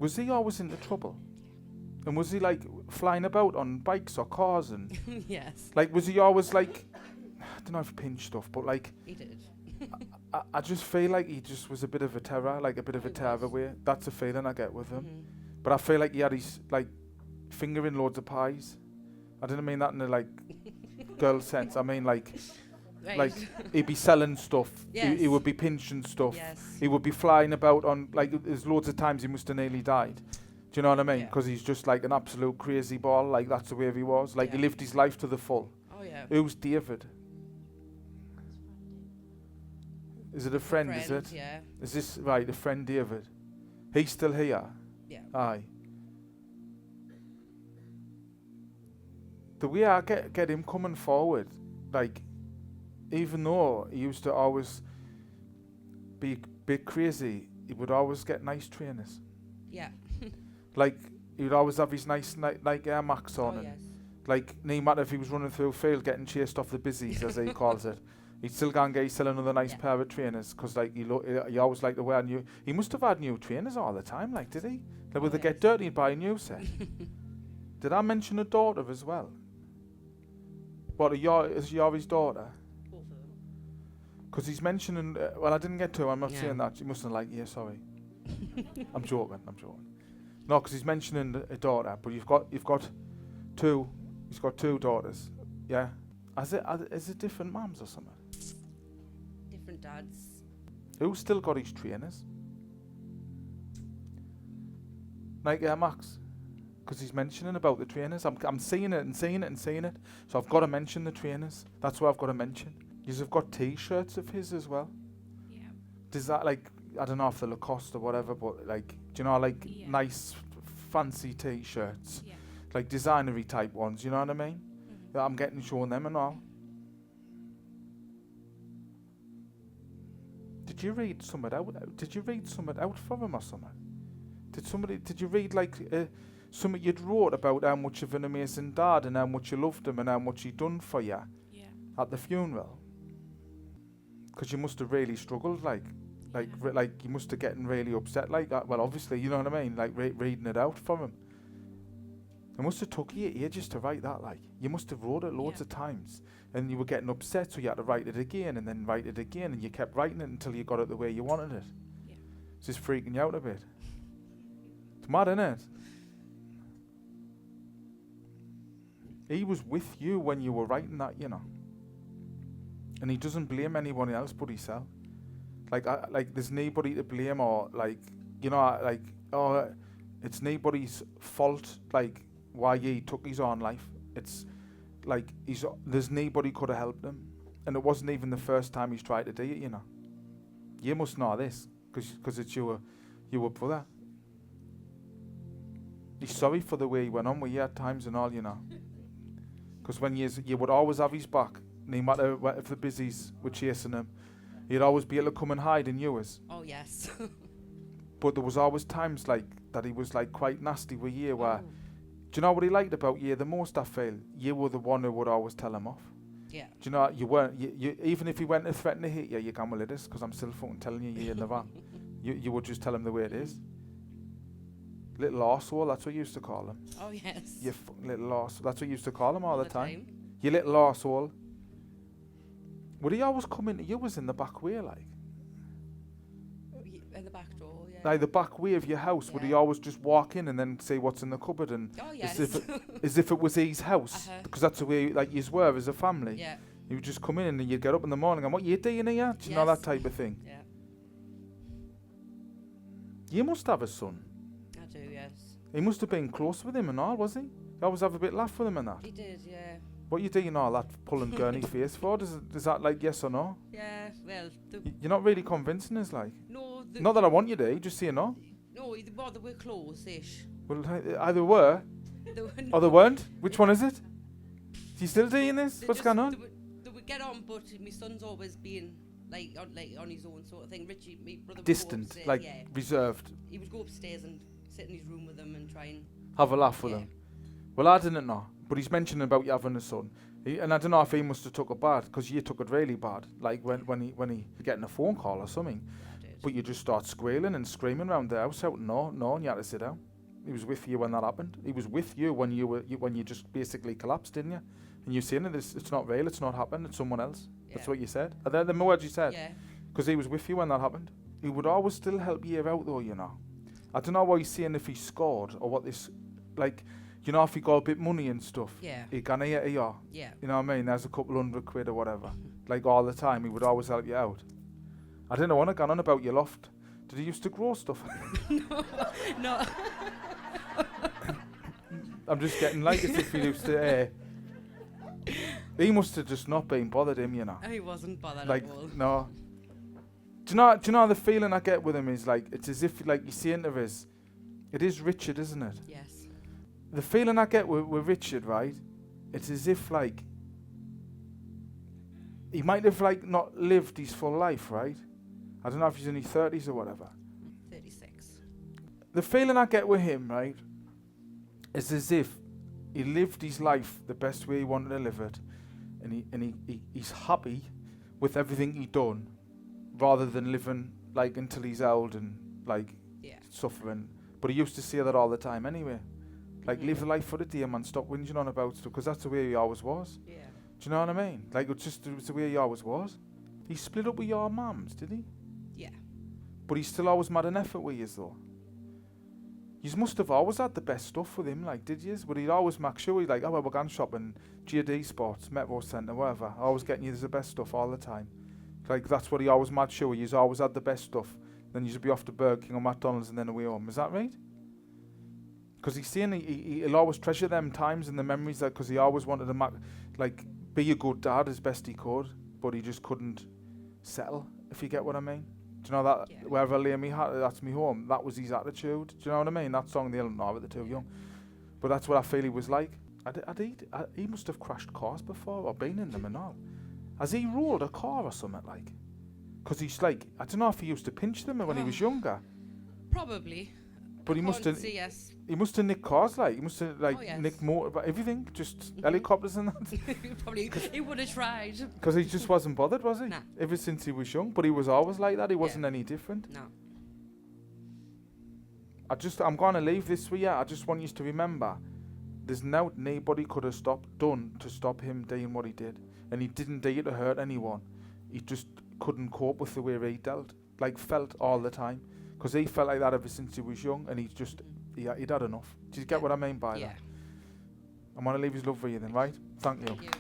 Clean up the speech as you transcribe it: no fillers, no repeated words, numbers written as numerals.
Was he always into trouble? And was he like flying about on bikes or cars and Yes. like was he always like I don't know if pinch stuff, but like He did. I just feel like he just was a bit of a terror, like a bit of a He terror was. away. That's a feeling I get with him. Mhm. But I feel like he had his like finger in loads of pies. I didn't mean that in a like girl sense. I mean like Right. like he'd be selling stuff. Yes. He would be pinching stuff. Yes. He would be flying about on like there's loads of times he must have nearly died. Do you know what I mean? Yeah. Because he's just like an absolute crazy ball. Like that's the way he was. Like he Yeah. lived his life to the full. Oh yeah. Who's David? Is it a friend? Is it? Yeah. Is this right? A friend, David? He's still here. Yeah. Aye. The way I get him coming forward, like, even though he used to always be a bit crazy, he would always get nice trainers. Yeah. Like, he would always have his nice Nike Air Max on. Oh And yes. like, no matter if he was running through a field getting chased off the busies, as he calls it, he'd still go and get himself another nice Yeah. pair of trainers, because like, he always liked to wear new. He must have had new trainers all the time, like, did he? Like, would they get dirty, he'd buy a new set. Did I mention a daughter as well? What, is Yori's daughter? Both of them. Because he's mentioning, well, I didn't get to. I'm not Yeah. saying that. You mustn't like, yeah, sorry. I'm joking. No, because he's mentioning a daughter, but you've got two. He's got two daughters. Yeah. Is it different mums or something? Different dads. Who's still got his trainers? Nike Air Max. Because he's mentioning about the trainers. I'm seeing it and seeing it and seeing it. So I've got to mention the trainers. That's what I've got to mention. You've got T-shirts of his as well. Yeah. Does that, like, I don't know if they're Lacoste or whatever, but like, do you know, like Yeah. nice fancy T-shirts, Yeah. like designery type ones, you know what I mean? Mhm. That I'm getting shown them and all. Did you read something out? Did you read something out for him or something? Did you read like something you'd wrote about how much of an amazing dad and how much you loved him and how much he'd done for you Yeah. at the funeral? Because you must have really struggled, like Yeah. you must have getting really upset like that. Well, obviously, you know what I mean, like reading it out for him. It must have took you ages to write that, like. You must have wrote it loads Yeah. of times. And you were getting upset, so you had to write it again and then write it again, and you kept writing it until you got it the way you wanted it. Yeah. It's just freaking you out a bit. It's mad, innit? He was with you when you were writing that, you know. And he doesn't blame anyone else but himself. Like there's nobody to blame, or like, you know, like, oh, it's nobody's fault, like, why he took his own life. It's like there's nobody could have helped him, and it wasn't even the first time he's tried to do it, you know. You must know this, because it's your brother. He's sorry for the way he went on with you at times and all, you know. Because when you would always have his back, no matter if the busies were chasing him, he'd always be able to come and hide in yours. Oh yes. But there was always times like that he was like quite nasty with you, where, Oh. do you know what he liked about you the most? I feel you were the one who would always tell him off. Yeah. Do you know, you weren't, you even if he went to threaten to hit you, you can't, well, it is, because I'm still fucking telling you, you're in the van. You would just tell him the way it is. Little arsehole, that's what you used to call him. Oh yes. You fucking little arsehole, that's what you used to call him all the time. time. You little arsehole. Would he always come into you was in the back way, like? In the back door, yeah. Like the back way of your house, would he Yeah. always just walk in and then say what's in the cupboard, and Oh yes. as if it was his house, Uh-huh. because that's the way like yous were as a family. Yeah. You would just come in and you'd get up in the morning and what you doing here? Do you know that Yes. type of thing? Yeah. You must have a son. I do, yes. He must have been close with him and all, was he? You always have a bit laugh with him and that. He did, yeah. What you doing all that pulling gurney face for? Is that like yes or no? Yeah, well, You're not really convincing us, like. no, Not that I want you to, just say no. no, well, they were close-ish. Well, either were They were or they weren't. Which one is it? You still doing this? They What's just- going on? They would get on, but my son's always been like on his own sort of thing. Richie, my brother, would go Distant, upstairs, like yeah. reserved. He would go upstairs and sit in his room with them and try and Have a laugh with Yeah. him. Well, I didn't know, but he's mentioning about you having a son, and I don't know if he must have took it bad, because you took it really bad. Like when he getting a phone call or something. I did. But you just start squealing and screaming around the house out, no, and you had to sit down. He was with you when that happened. He was with you when when you just basically collapsed, didn't you? And you're saying it's not real, it's not happened, it's someone else. Yeah. That's what you said. Are they the words you said? Yeah. Because he was with you when that happened. He would always still help you out though, you know. I don't know what he's saying if he scored or what this, like, you know, if he got a bit money and stuff. Yeah. He can hear you. Yeah. You know what I mean? There's a couple £100 or whatever. Like all the time, he would always help you out. I didn't want to go on about your loft. Did he used to grow stuff? No. I'm just getting like as if he used to. He must have just not been bothered him, you know. He wasn't bothered Like at all. no. Do you know the feeling I get with him is like it's as if like you see into this. It is Richard, isn't it? Yes. The feeling I get with Richard, right? It's as if like he might have like not lived his full life, right? I don't know if he's in his 30s or whatever. 36. The feeling I get with him, right, is as if he lived his life the best way he wanted to live it, and he's happy with everything he done, rather than living like until he's old and like suffering. But he used to say that all the time anyway. Like, live the life for the day, man. Stop whinging on about stuff, because that's the way he always was. Yeah. Do you know what I mean? Like, it was the way he always was. He split up with your mums, did he? Yeah. But he's still always mad an effort with you, though. You must have always had the best stuff with him, like, did you? But he'd always make sure he'd like, oh, well, we're going shopping, JD Sports, Metro Centre, whatever. Always getting you the best stuff all the time. Like, that's what he always made sure. He's always had the best stuff. Then you'd be off to Burger King or McDonald's and then away home. Is that right? Because he's saying he'll always treasure them times and the memories, that because he always wanted to like be a good dad as best he could, but he just couldn't settle, if you get what I mean. Do you know that? Yeah. Wherever I lay me hat, that's me home. That was his attitude. Do you know what I mean? That song they'll know, but they're too young. But that's what I feel he was like. He must have crashed cars before or been in them and all. Has he rolled a car or something like? Because he's like, I don't know if he used to pinch them when he was younger. Probably. But he must have. Yes. He must have nicked cars, like he must have like yes. nicked motor, but everything, just helicopters and that. Probably. He would have tried. Because he just wasn't bothered, was he? Nah. Ever since he was young, but he was always like that. He wasn't any different. No. I'm going to leave this with you. I just want you to remember, there's nobody could have done to stop him doing what he did, and he didn't do it to hurt anyone. He just couldn't cope with the way he felt all the time, because he felt like that ever since he was young, and he'd had enough. Do you get what I mean by that? I'm going to leave his love for you then, right? Thank you. Thank you.